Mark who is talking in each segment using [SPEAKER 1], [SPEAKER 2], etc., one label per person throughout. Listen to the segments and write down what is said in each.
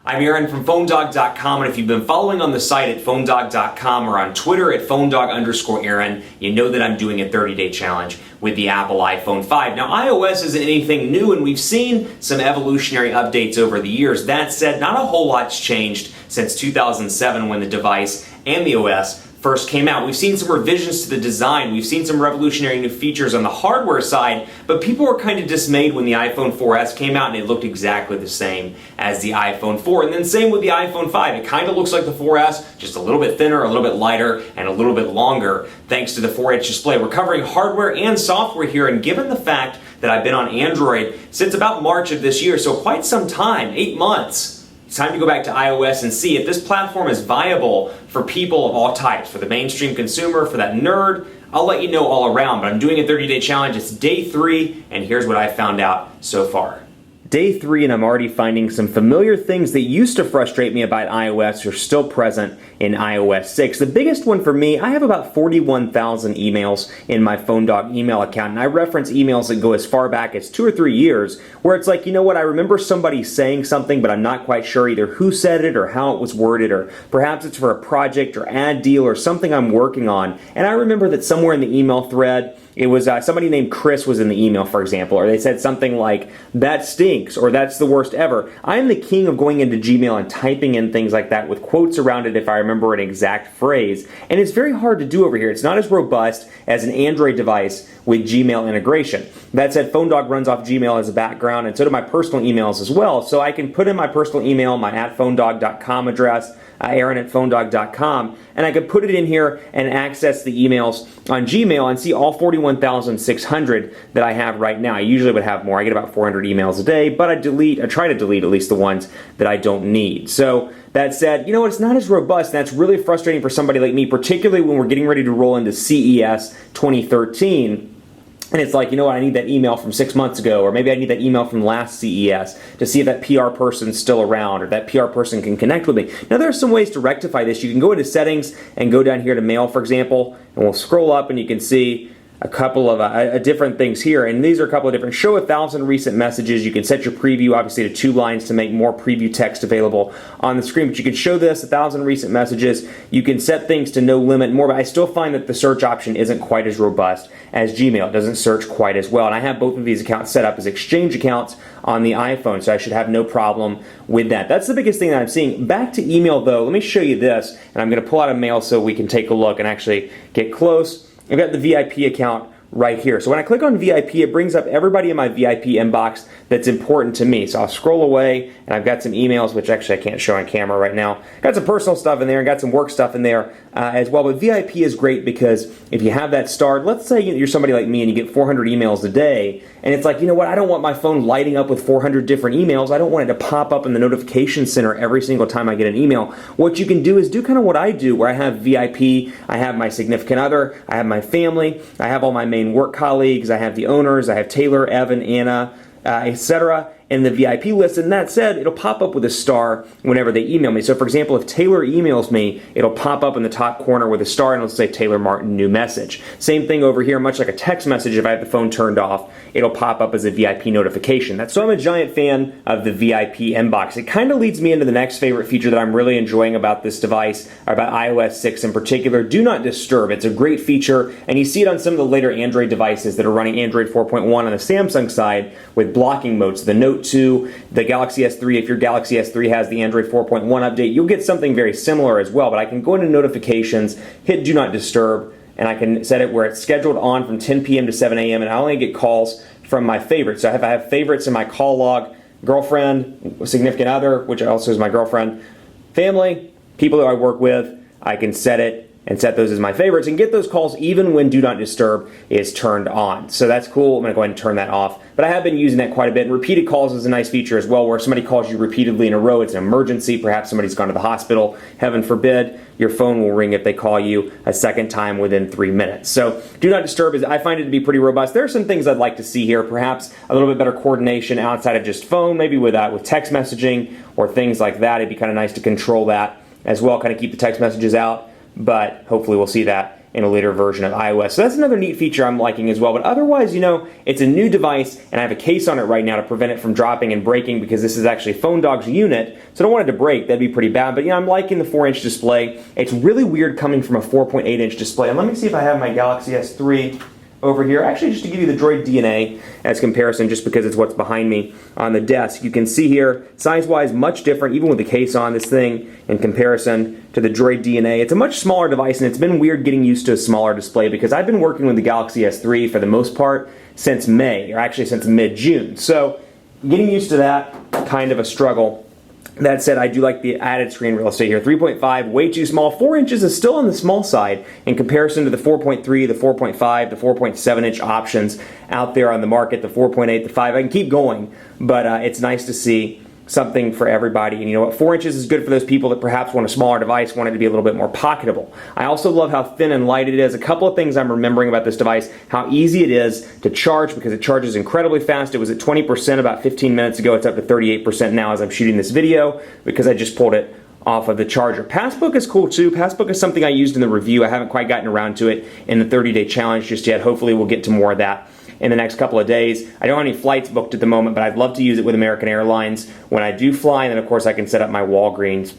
[SPEAKER 1] I'm Aaron from PhoneDog.com, and if you've been following on the site at PhoneDog.com or on Twitter at PhoneDog_Aaron, you know that I'm doing a 30-day challenge with the Apple iPhone 5. Now, iOS isn't anything new, and we've seen some evolutionary updates over the years. That said, not a whole lot's changed since 2007 when the device and the OS first came out. We've seen some revisions to the design, we've seen some revolutionary new features on the hardware side, but people were kind of dismayed when the iPhone 4S came out and it looked exactly the same as the iPhone 4. And then same with the iPhone 5. It kind of looks like the 4S, just a little bit thinner, a little bit lighter, and a little bit longer thanks to the 4-inch display. We're covering hardware and software here, and given the fact that I've been on Android since about March of this year, so quite some time, 8 months, it's time to go back to iOS and see if this platform is viable for people of all types, for the mainstream consumer, for that nerd. I'll let you know all around, but I'm doing a 30-day challenge. It's day 3, and here's what I found out so far. Day 3, and I'm already finding some familiar things that used to frustrate me about iOS are still present in iOS 6. The biggest one for me, I have about 41,000 emails in my PhoneDog email account, and I reference emails that go as far back as 2 or 3 years, where it's like, you know what, I remember somebody saying something, but I'm not quite sure either who said it or how it was worded, or perhaps it's for a project or ad deal or something I'm working on. And I remember that somewhere in the email thread, it was somebody named Chris was in the email, for example, or they said something like, that stinks, or that's the worst ever. I'm the king of going into Gmail and typing in things like that with quotes around it if I remember an exact phrase, and it's very hard to do over here. It's not as robust as an Android device with Gmail integration. That said, PhoneDog runs off Gmail as a background, and so do my personal emails as well, so I can put in my personal email, my @PhoneDog.com address, Aaron@PhoneDog.com, and I could put it in here and access the emails on Gmail and see all 41,600 that I have right now. I usually would have more. I get about 400 emails a day, but I try to delete at least the ones that I don't need. So that said, you know what, it's not as robust, and that's really frustrating for somebody like me, particularly when we're getting ready to roll into CES 2013. And it's like, you know what, I need that email from 6 months ago, or maybe I need that email from last CES to see if that PR person's still around, or that PR person can connect with me. Now, there are some ways to rectify this. You can go into settings and go down here to mail, for example, and we'll scroll up and you can see a couple of different things here, and these are a couple of different. Show 1,000 recent messages. You can set your preview obviously to 2 lines to make more preview text available on the screen, but you can show this 1,000 recent messages. You can set things to no limit more, but I still find that the search option isn't quite as robust as Gmail. It doesn't search quite as well, and I have both of these accounts set up as Exchange accounts on the iPhone, so I should have no problem with that. That's the biggest thing that I'm seeing. Back to email though, let me show you this, and I'm going to pull out a mail so we can take a look and actually get close. I've got the VIP account right here. So when I click on VIP, it brings up everybody in my VIP inbox that's important to me. So I'll scroll away, and I've got some emails, which actually I can't show on camera right now. Got some personal stuff in there, and got some work stuff in there as well. But VIP is great because if you have that starred, let's say you're somebody like me and you get 400 emails a day, and it's like, you know what, I don't want my phone lighting up with 400 different emails. I don't want it to pop up in the notification center every single time I get an email. What you can do is do kind of what I do, where I have VIP, I have my significant other, I have my family, I have all my main work colleagues, I have the owners, I have Taylor, Evan, Anna, etc. in the VIP list, and that said, it'll pop up with a star whenever they email me. So for example, if Taylor emails me, it'll pop up in the top corner with a star and it'll say Taylor Martin, new message. Same thing over here, much like a text message, if I have the phone turned off, it'll pop up as a VIP notification. So I'm a giant fan of the VIP inbox. It kind of leads me into the next favorite feature that I'm really enjoying about this device, or about iOS 6 in particular, Do Not Disturb. It's a great feature, and you see it on some of the later Android devices that are running Android 4.1 on the Samsung side with blocking modes. The Note 2, the Galaxy S3, if your Galaxy S3 has the Android 4.1 update, you'll get something very similar as well, but I can go into notifications, hit Do Not Disturb, and I can set it where it's scheduled on from 10 p.m. to 7 a.m. and I only get calls from my favorites. So if I have favorites in my call log, girlfriend, significant other, which also is my girlfriend, family, people that I work with, I can set it and set those as my favorites and get those calls even when Do Not Disturb is turned on. So that's cool. I'm going to go ahead and turn that off. But I have been using that quite a bit. And repeated calls is a nice feature as well, where if somebody calls you repeatedly in a row, it's an emergency, perhaps somebody's gone to the hospital, heaven forbid, your phone will ring if they call you a second time within 3 minutes. So Do Not Disturb, I find it to be pretty robust. There are some things I'd like to see here, perhaps a little bit better coordination outside of just phone, maybe with text messaging or things like that. It'd be kind of nice to control that as well, kind of keep the text messages out. But hopefully we'll see that in a later version of iOS. So that's another neat feature I'm liking as well. But otherwise, it's a new device, and I have a case on it right now to prevent it from dropping and breaking, because this is actually PhoneDog's unit, so I don't want it to break. That'd be pretty bad. But I'm liking the 4-inch display. It's really weird coming from a 4.8-inch display. And let me see if I have my Galaxy S3 over here. Actually, just to give you the Droid DNA as comparison, just because it's what's behind me on the desk. You can see here, size-wise, much different, even with the case on this thing, in comparison to the Droid DNA. It's a much smaller device, and it's been weird getting used to a smaller display, because I've been working with the Galaxy S3 for the most part since May, or actually since mid-June. So getting used to that, kind of a struggle. That said, I do like the added screen real estate here. 3.5, way too small. 4 inches is still on the small side in comparison to the 4.3, the 4.5, the 4.7-inch options out there on the market, the 4.8, the 5. I can keep going, but it's nice to see something for everybody. And you know what? 4 inches is good for those people that perhaps want a smaller device, want it to be a little bit more pocketable. I also love how thin and light it is. A couple of things I'm remembering about this device: how easy it is to charge, because it charges incredibly fast. It was at 20% about 15 minutes ago. It's up to 38% now as I'm shooting this video, because I just pulled it off of the charger. Passbook is cool too. Passbook is something I used in the review. I haven't quite gotten around to it in the 30-day challenge just yet. Hopefully we'll get to more of that in the next couple of days. I don't have any flights booked at the moment, but I'd love to use it with American Airlines when I do fly, and then of course I can set up my Walgreens,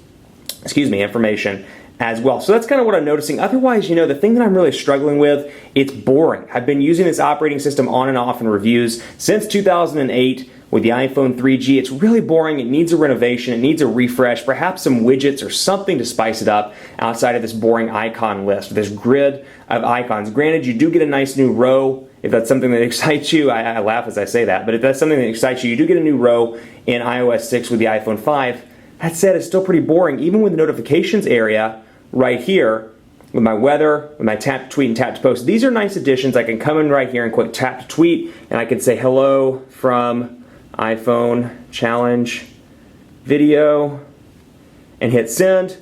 [SPEAKER 1] information as well. So that's kind of what I'm noticing. Otherwise, the thing that I'm really struggling with, it's boring. I've been using this operating system on and off in reviews since 2008 with the iPhone 3G. It's really boring. It needs a renovation. It needs a refresh, perhaps some widgets or something to spice it up outside of this boring icon list, this grid of icons. Granted, you do get a nice new row. If that's something that excites you, I laugh as I say that, but if that's something that excites you, you do get a new row in iOS 6 with the iPhone 5. That said, it's still pretty boring, even with the notifications area right here, with my weather, with my tap to tweet and tap to post. These are nice additions. I can come in right here and quick tap to tweet, and I can say hello from iPhone challenge video and hit send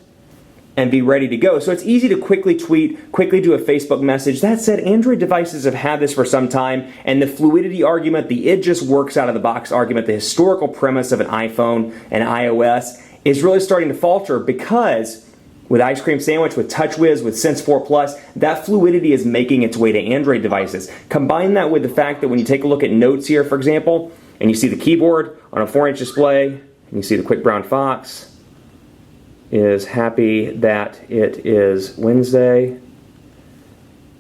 [SPEAKER 1] and be ready to go. So it's easy to quickly tweet, quickly do a Facebook message. That said, Android devices have had this for some time, and the fluidity argument, the it just works out of the box argument, the historical premise of an iPhone and iOS is really starting to falter, because with Ice Cream Sandwich, with TouchWiz, with Sense 4 Plus, that fluidity is making its way to Android devices. Combine that with the fact that when you take a look at Notes here, for example, and you see the keyboard on a 4-inch display, and you see the quick brown fox is happy that it is Wednesday.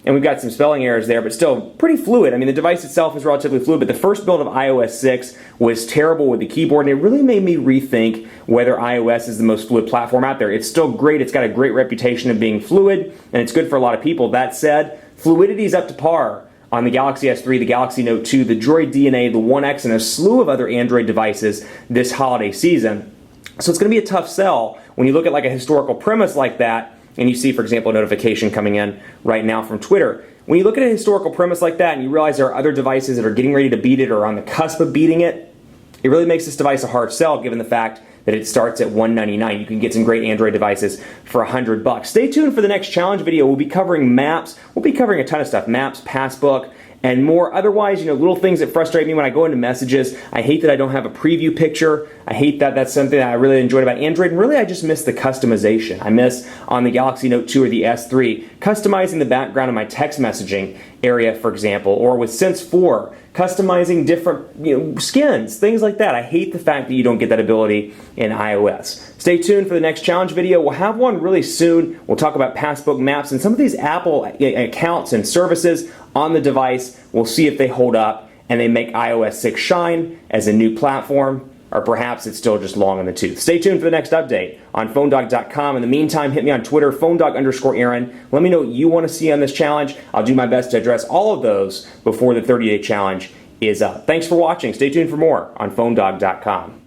[SPEAKER 1] And we've got some spelling errors there, but still pretty fluid. I mean, the device itself is relatively fluid, but the first build of iOS 6 was terrible with the keyboard, and it really made me rethink whether iOS is the most fluid platform out there. It's still great. It's got a great reputation of being fluid, and it's good for a lot of people. That said, fluidity is up to par on the Galaxy S3, the Galaxy Note 2, the Droid DNA, the One X, and a slew of other Android devices this holiday season. So it's going to be a tough sell when you look at like a historical premise like that, and you see, for example, a notification coming in right now from Twitter. When you look at a historical premise like that and you realize there are other devices that are getting ready to beat it or on the cusp of beating it, it really makes this device a hard sell, given the fact that it starts at $199. You can get some great Android devices for $100. Stay tuned for the next challenge video. We'll be covering maps. We'll be covering a ton of stuff. Maps, Passbook, and more. Otherwise, little things that frustrate me when I go into messages. I hate that I don't have a preview picture. I hate that that's something that I really enjoyed about Android. And really, I just miss the customization. I miss on the Galaxy Note 2 or the S3, customizing the background of my text messaging area, for example, or with Sense 4, customizing different skins, things like that. I hate the fact that you don't get that ability in iOS. Stay tuned for the next challenge video. We'll have one really soon. We'll talk about Passbook, Maps, and some of these Apple accounts and services on the device. We'll see if they hold up and they make iOS 6 shine as a new platform, or perhaps it's still just long in the tooth. Stay tuned for the next update on PhoneDog.com. In the meantime, hit me on Twitter, PhoneDog_Aaron. Let me know what you want to see on this challenge. I'll do my best to address all of those before the 30-day challenge is up. Thanks for watching. Stay tuned for more on PhoneDog.com.